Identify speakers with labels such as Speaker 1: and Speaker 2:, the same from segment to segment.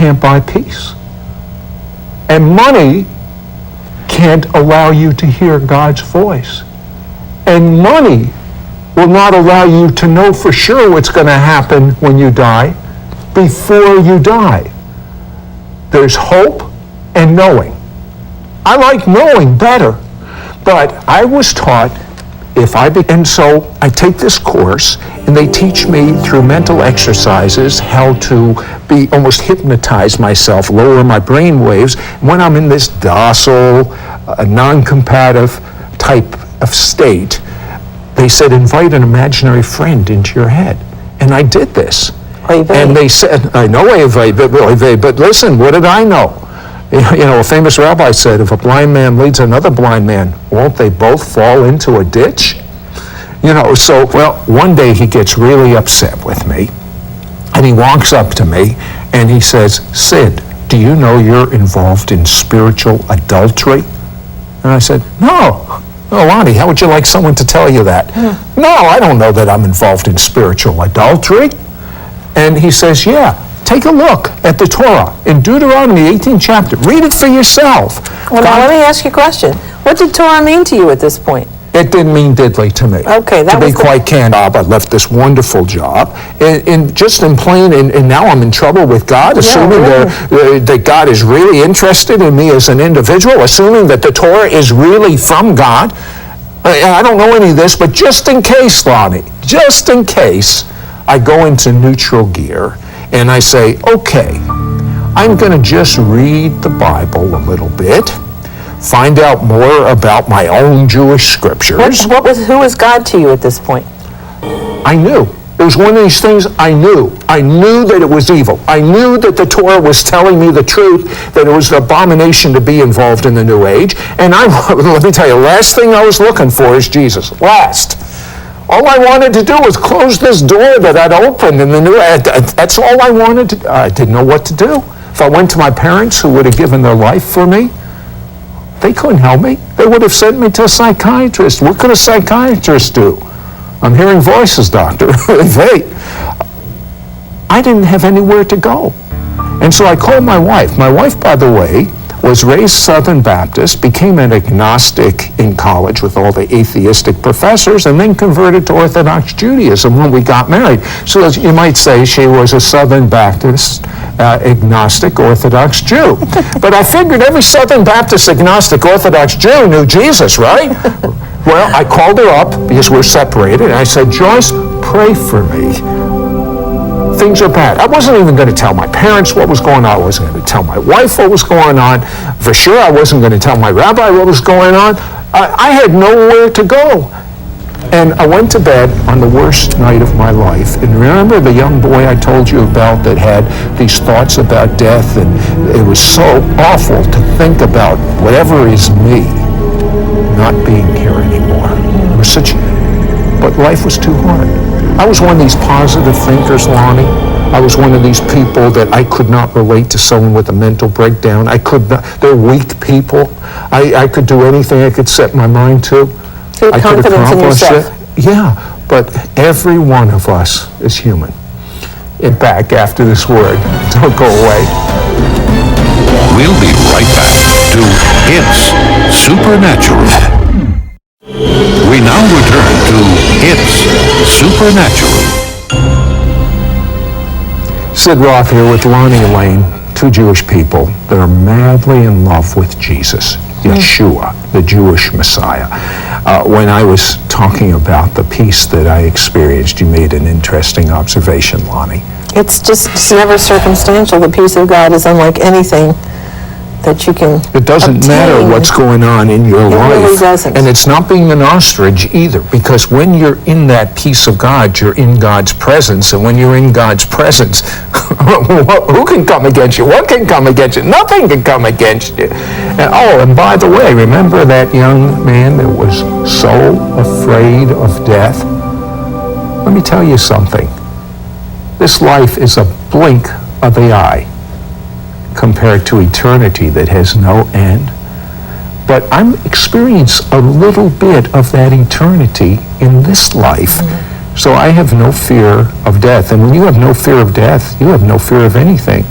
Speaker 1: can't buy peace. And money can't allow you to hear God's voice. And money will not allow you to know for sure what's going to happen when you die before you die. There's hope and knowing. I like knowing better, but I was taught and so I take this course, and they teach me through mental exercises how to almost hypnotize myself, lower my brain waves. When I'm in this docile, non-combative type of state, they said, invite an imaginary friend into your head. And I did this. And they said, I know but listen, what did I know? You know, a famous rabbi said, if a blind man leads another blind man, won't they both fall into a ditch? You know, so, well, one day he gets really upset with me, and he walks up to me, and he says, Sid, do you know you're involved in spiritual adultery? And I said, no. Oh, Lonnie, how would you like someone to tell you that? No, I don't know that I'm involved in spiritual adultery. And he says, yeah. Take a look at the Torah in Deuteronomy 18th chapter. Read it for yourself.
Speaker 2: Well, now let me ask you a question. What did Torah mean to you at this point?
Speaker 1: It didn't mean diddly to me.
Speaker 2: Okay, that
Speaker 1: to be quite candid, I left this wonderful job, and now I'm in trouble with God, assuming that God is really interested in me as an individual, assuming that the Torah is really from God. I don't know any of this, but just in case, Lonnie, just in case, I go into neutral gear. And I say, okay, I'm going to just read the Bible a little bit, find out more about my own Jewish scriptures.
Speaker 2: Who was God to you at this point?
Speaker 1: I knew. It was one of these things I knew. I knew that it was evil. I knew that the Torah was telling me the truth, that it was an abomination to be involved in the New Age. And let me tell you, last thing I was looking for is Jesus. Last. All I wanted to do was close this door that I'd opened in the new. That's all I wanted to do. I didn't know what to do. If I went to my parents, who would have given their life for me, they couldn't help me. They would have sent me to a psychiatrist. What could a psychiatrist do? I'm hearing voices, doctor. Wait. I didn't have anywhere to go. And so I called my wife. My wife, by the way, was raised Southern Baptist, became an agnostic in college with all the atheistic professors, and then converted to Orthodox Judaism when we got married. So as you might say, she was a Southern Baptist, agnostic, Orthodox Jew. But I figured every Southern Baptist, agnostic, Orthodox Jew knew Jesus, right? Well, I called her up because we're separated, and I said, Joyce, pray for me. Things are bad. I wasn't even going to tell my parents what was going on. I wasn't going to tell my wife what was going on. For sure, I wasn't going to tell my rabbi what was going on. I had nowhere to go. And I went to bed on the worst night of my life. And remember the young boy I told you about that had these thoughts about death? And it was so awful to think about whatever is me not being here anymore. It was but life was too hard. I was one of these positive thinkers, Lonnie. I was one of these people that I could not relate to someone with a mental breakdown. I could not. They're weak people. I could do anything I could set my mind to.
Speaker 2: So
Speaker 1: I could accomplish it. Yeah, but every one of us is human. And back after this word. Don't go away.
Speaker 3: We'll be right back to It's Supernatural. We now return to It's Supernatural.
Speaker 1: Sid Roth here with Lonnie and Elaine, two Jewish people that are madly in love with Jesus, Yeshua, the Jewish Messiah. When I was talking about the peace that I experienced, you made an interesting observation, Lonnie.
Speaker 2: It's never circumstantial. The peace of God is unlike anything that you can
Speaker 1: It doesn't
Speaker 2: obtain.
Speaker 1: matter what's going on in your life.
Speaker 2: It really doesn't.
Speaker 1: And it's not being an ostrich either, because when you're in that peace of God, you're in God's presence. And when you're in God's presence, who can come against you? What can come against you? Nothing can come against you. And by the way, remember that young man that was so afraid of death? Let me tell you something. This life is a blink of the eye compared to eternity that has no end. But I'm experiencing a little bit of that eternity in this life. So I have no fear of death. And when you have no fear of death, you have no fear of anything.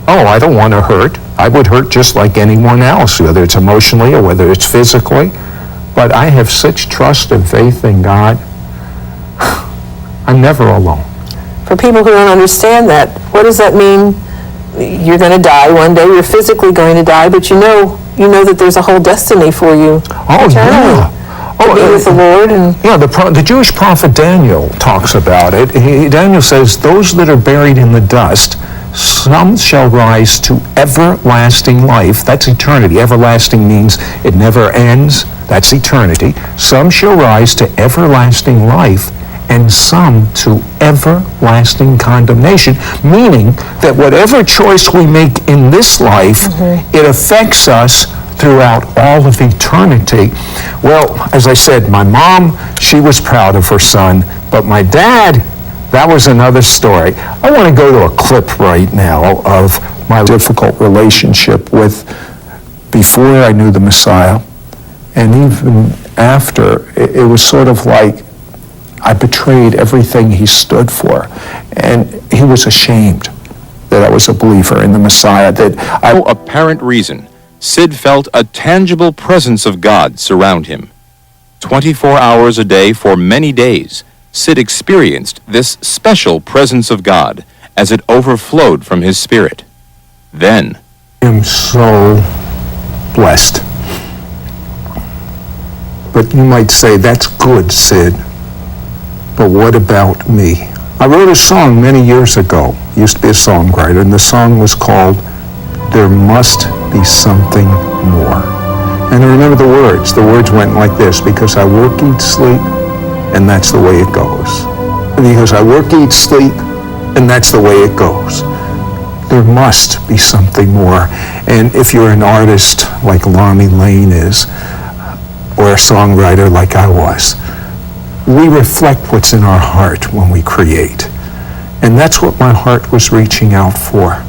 Speaker 1: oh, I don't want to hurt. I would hurt just like anyone else, whether it's emotionally or whether it's physically. But I have such trust and faith in God. I'm never alone.
Speaker 2: For people who don't understand that, what does that mean? You're going to die one day. You're physically going to die, but you know that there's a whole destiny for you.
Speaker 1: Oh,
Speaker 2: eternally.
Speaker 1: yeah.
Speaker 2: To be with the Lord. And
Speaker 1: yeah, the Jewish prophet Daniel talks about it. Daniel says, those that are buried in the dust, some shall rise to everlasting life. That's eternity. Everlasting means it never ends. That's eternity. Some shall rise to everlasting life, and some to everlasting condemnation, meaning that whatever choice we make in this life, it affects us throughout all of eternity. Well, as I said, my mom, she was proud of her son, but my dad, that was another story. I want to go to a clip right now of my difficult relationship with before I knew the Messiah, and even after. It was sort of like I betrayed everything he stood for, and he was ashamed that I was a believer in the Messiah.
Speaker 4: No apparent reason, Sid felt a tangible presence of God surround him. 24 hours a day for many days, Sid experienced this special presence of God as it overflowed from his spirit. Then,
Speaker 1: I am so blessed. But you might say, that's good, Sid. But what about me? I wrote a song many years ago. I used to be a songwriter, and the song was called There Must Be Something More. And I remember the words. The words went like this: because I work, eat, sleep, and that's the way it goes. Because I work, eat, sleep, and that's the way it goes. There must be something more. And if you're an artist like Lonnie Lane is, or a songwriter like I was, we reflect what's in our heart when we create. And that's what my heart was reaching out for.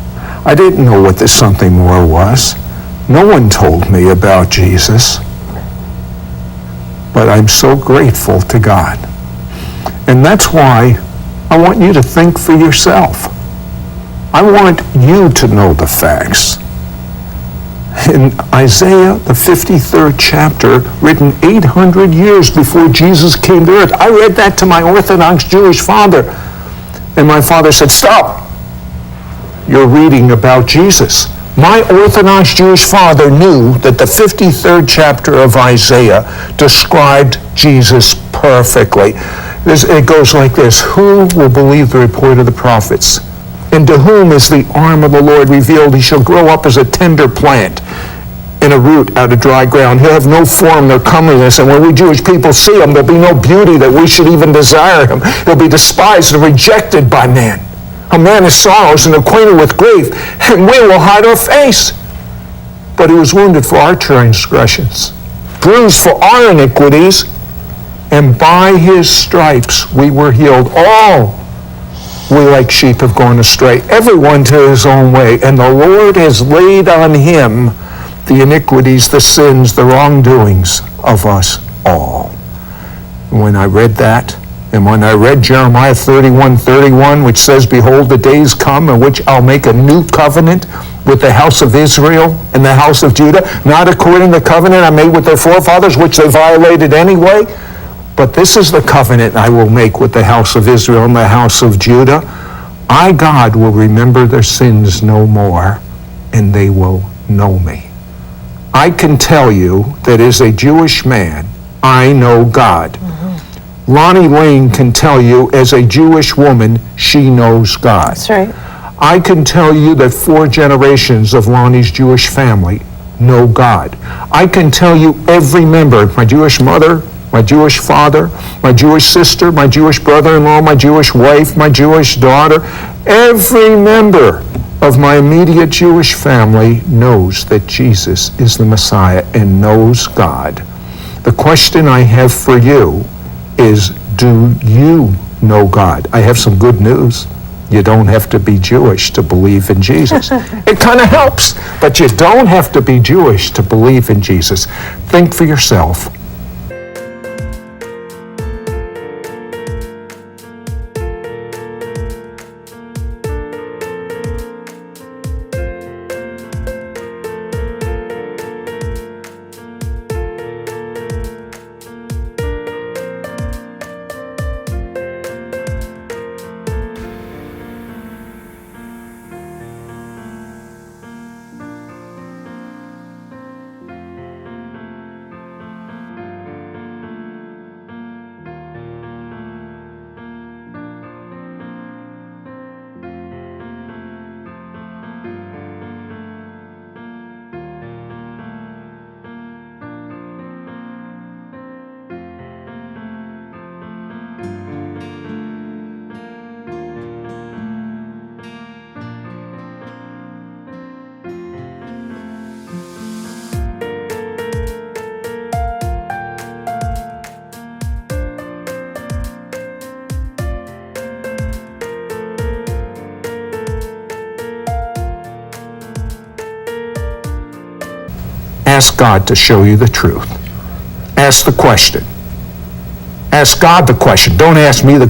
Speaker 1: I didn't know what this something more was. No one told me about Jesus. But I'm so grateful to God. And that's why I want you to think for yourself. I want you to know the facts. In Isaiah, the 53rd chapter, written 800 years before Jesus came to earth, I read that to my Orthodox Jewish father. And my father said, stop. You're reading about Jesus. My Orthodox Jewish father knew that the 53rd chapter of Isaiah described Jesus perfectly. It goes like this: who will believe the report of the prophets? And to whom is the arm of the Lord revealed? He shall grow up as a tender plant and a root out of dry ground. He'll have no form nor comeliness, and when we Jewish people see him, there'll be no beauty that we should even desire him. He'll be despised and rejected by man. A man of sorrows and acquainted with grief, and we will hide our face. But he was wounded for our transgressions, bruised for our iniquities, and by his stripes we were healed. All we like sheep have gone astray, everyone to his own way, and the Lord has laid on him the iniquities, the sins, the wrongdoings of us all. And when I read that, and when I read Jeremiah 31:31, which says, behold, the days come in which I'll make a new covenant with the house of Israel and the house of Judah, not according to the covenant I made with their forefathers, which they violated anyway, but this is the covenant I will make with the house of Israel and the house of Judah. I, God, will remember their sins no more, and they will know me. I can tell you that as a Jewish man, I know God. Lonnie Lane can tell you as a Jewish woman, she knows God.
Speaker 2: that's right.
Speaker 1: I can tell you that 4 generations of Lonnie's Jewish family know God. I can tell you every member, my Jewish mother, my Jewish father, my Jewish sister, my Jewish brother-in-law, my Jewish wife, my Jewish daughter, every member of my immediate Jewish family knows that Jesus is the Messiah and knows God. The question I have for you is, do you know God? I have some good news. You don't have to be Jewish to believe in Jesus. It kind of helps, but you don't have to be Jewish to believe in Jesus. Think for yourself. Ask God to show you the truth. Ask the question. Ask God the question. Don't ask me the